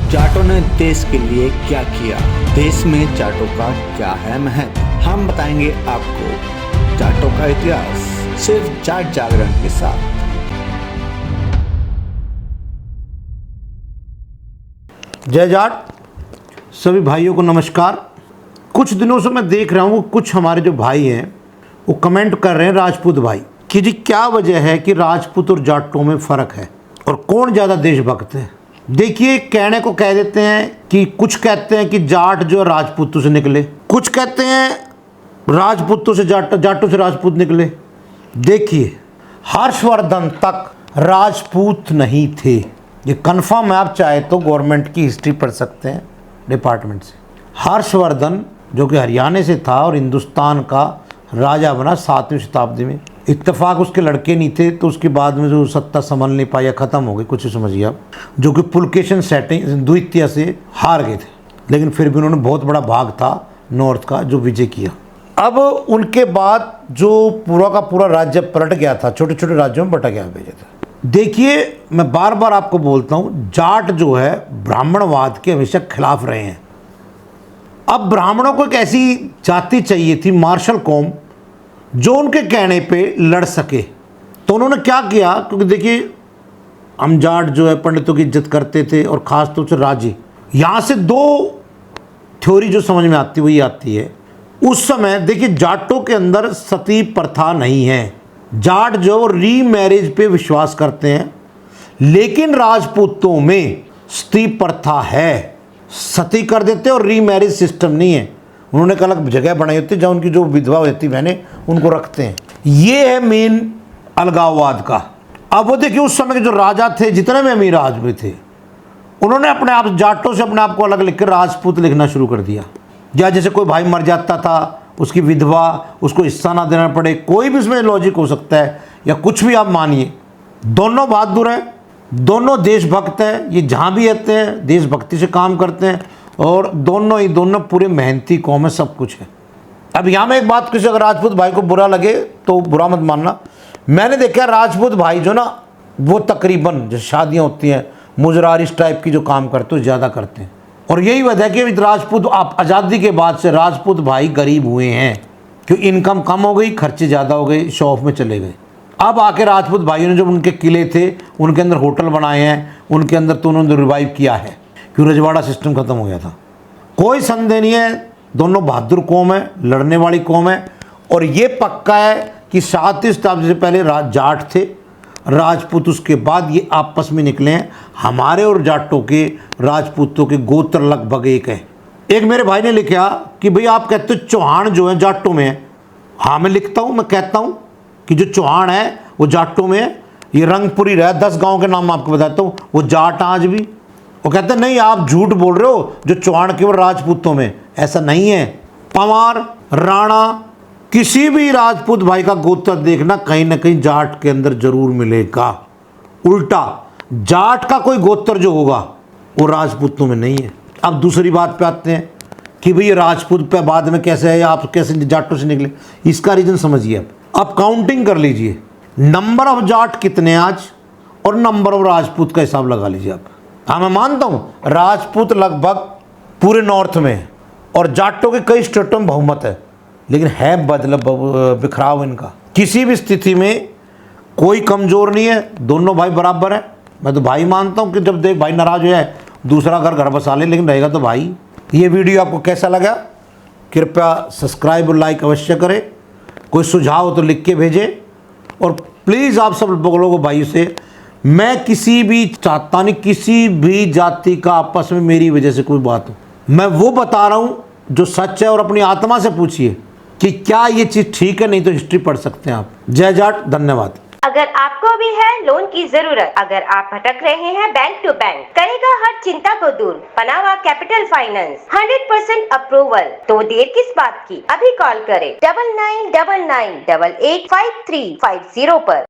जाटों ने देश के लिए क्या किया, देश में जाटों का क्या है महत्व, हम बताएंगे आपको जाटों का इतिहास सिर्फ जाट जागरण के साथ। जय जाट। सभी भाइयों को नमस्कार। कुछ दिनों से मैं देख रहा हूँ कुछ हमारे जो भाई हैं वो कमेंट कर रहे हैं राजपूत भाई कि जी क्या वजह है कि राजपूत और जाटों में फ़र्क है और कौन ज़्यादा देशभक्त है। देखिए, कहने को कह देते हैं कि कुछ कहते हैं कि जाट जो राजपूतों से निकले, कुछ कहते हैं राजपूतों से जाट, जाटों से राजपूत निकले। देखिए, हर्षवर्धन तक राजपूत नहीं थे, ये कन्फर्म है। आप चाहे तो गवर्नमेंट की हिस्ट्री पढ़ सकते हैं डिपार्टमेंट से। हर्षवर्धन जो कि हरियाणा से था और हिंदुस्तान का राजा बना 7वीं शताब्दी में। इत्तेफाक उसके लड़के नहीं थे तो उसके बाद में जो सत्ता संभाल नहीं पाया, ख़त्म हो गई, कुछ समझिए आप, जो कि पुलकेशन सेटिंग द्वितीय से हार गए थे। लेकिन फिर भी उन्होंने बहुत बड़ा भाग था नॉर्थ का जो विजय किया। अब उनके बाद जो पूरा का पूरा राज्य पलट गया था, छोटे छोटे राज्यों में बटा गया भेजा था। देखिए, मैं बार बार आपको बोलता हूँ, जाट जो है ब्राह्मणवाद के हमेशा खिलाफ रहे हैं। अब ब्राह्मणों को एक ऐसी जाति चाहिए थी, मार्शल कौम, जो उनके कहने पे लड़ सके। तो उन्होंने क्या किया, क्योंकि देखिए हम जाट जो है पंडितों की इज्जत करते थे और ख़ास तौर से राजी। यहाँ से दो थ्योरी जो समझ में आती है वही आती है। उस समय देखिए जाटों के अंदर सती प्रथा नहीं है। जाट जो री मैरिज पे विश्वास करते हैं, लेकिन राजपूतों में सती प्रथा है, सती कर देते और री मैरिज सिस्टम नहीं है। उन्होंने एक अलग जगह बनाई होती है जहाँ उनकी जो विधवा होती बहनें उनको रखते हैं। ये है मेन अलगाववाद का। अब वो देखिए उस समय के जो राजा थे, जितने में अमीर आदमी थे, उन्होंने अपने आप जाटों से अपने आप को अलग लिख कर राजपूत लिखना शुरू कर दिया। या जैसे कोई भाई मर जाता था, उसकी विधवा, उसको हिस्सा ना देना पड़े, कोई भी इसमें लॉजिक हो सकता है या कुछ भी आप मानिए। दोनों बहादुर हैं, दोनों देशभक्त हैं, ये जहाँ भी रहते हैं देशभक्ति से काम करते हैं और दोनों पूरे मेहनती कौम है, सब कुछ है। अब यहाँ में एक बात, किसी अगर राजपूत भाई को बुरा लगे तो बुरा मत मानना। मैंने देखा राजपूत भाई जो ना वो तकरीबन जो शादियाँ होती हैं मुजरार इस टाइप की जो काम करते हैं ज़्यादा करते हैं। और यही वजह है कि राजपूत आप आज़ादी के बाद से राजपूत भाई गरीब हुए हैं, क्योंकि इनकम कम हो गई, खर्चे ज़्यादा हो गए, शो ऑफ में चले गए। अब आके राजपूत भाइयों ने जो उनके किले थे उनके अंदर होटल बनाए हैं, उनके अंदर तो उन्होंने रिवाइव किया है, क्योंकि रजवाड़ा सिस्टम ख़त्म हो गया था। कोई संदेह नहीं है, दोनों बहादुर कौम है, लड़ने वाली कौम है। और ये पक्का है कि 7वीं शताब्दी से पहले जाट थे, राजपूत उसके बाद ये आपस में निकले हैं। हमारे और जाटों के राजपूतों के गोत्र लगभग एक है। एक मेरे भाई ने लिखा कि भाई आप कहते हो चौहान जो है जाटों में है। हाँ, मैं लिखता हूँ, मैं कहता हूँ कि जो चौहान है वो जाटों में है। ये रंगपुरी रहा, 10 गाँव के नाम आपको बताता हूँ, वो जाट आज भी। वो कहते हैं नहीं आप झूठ बोल रहे हो, जो चौहान केवल राजपूतों में, ऐसा नहीं है। पवार, राणा, किसी भी राजपूत भाई का गोत्र देखना कहीं ना कहीं जाट के अंदर जरूर मिलेगा। उल्टा जाट का कोई गोत्र जो होगा वो राजपूतों में नहीं है। अब दूसरी बात पे आते हैं कि भाई राजपूत पे बाद में कैसे है, आप कैसे जाटों से निकले, इसका रीजन समझिए। आप काउंटिंग कर लीजिए, नंबर ऑफ जाट कितने आज और नंबर ऑफ राजपूत का हिसाब लगा लीजिए आप। हाँ, मैं मानता हूँ राजपूत लगभग पूरे नॉर्थ में है और जाटों के कई स्टेटों में बहुमत है, लेकिन है बिखराव इनका। किसी भी स्थिति में कोई कमज़ोर नहीं है, दोनों भाई बराबर हैं। मैं तो भाई मानता हूँ कि जब देख भाई नाराज़ हो जाए दूसरा घर बसा ले, लेकिन रहेगा तो भाई। ये वीडियो आपको कैसा लगा, कृपया सब्सक्राइब और लाइक अवश्य करें। कोई सुझाव हो तो लिख के भेजें। और प्लीज़ आप सब लोगों भाई से, मैं किसी भी चाहता नहीं किसी भी जाति का आपस में मेरी वजह से कोई बात हो। मैं वो बता रहा हूँ जो सच है, और अपनी आत्मा से पूछिए कि क्या ये चीज़ ठीक है, नहीं तो हिस्ट्री पढ़ सकते हैं आप। जय जाट, धन्यवाद। अगर आपको भी है लोन की जरूरत, अगर आप भटक रहे हैं बैंक टू बैंक, करेगा हर चिंता को दूर पनावा कैपिटल फाइनेंस, 100% अप्रूवल। तो देर किस बात की, अभी कॉल करें 9999885350 पर।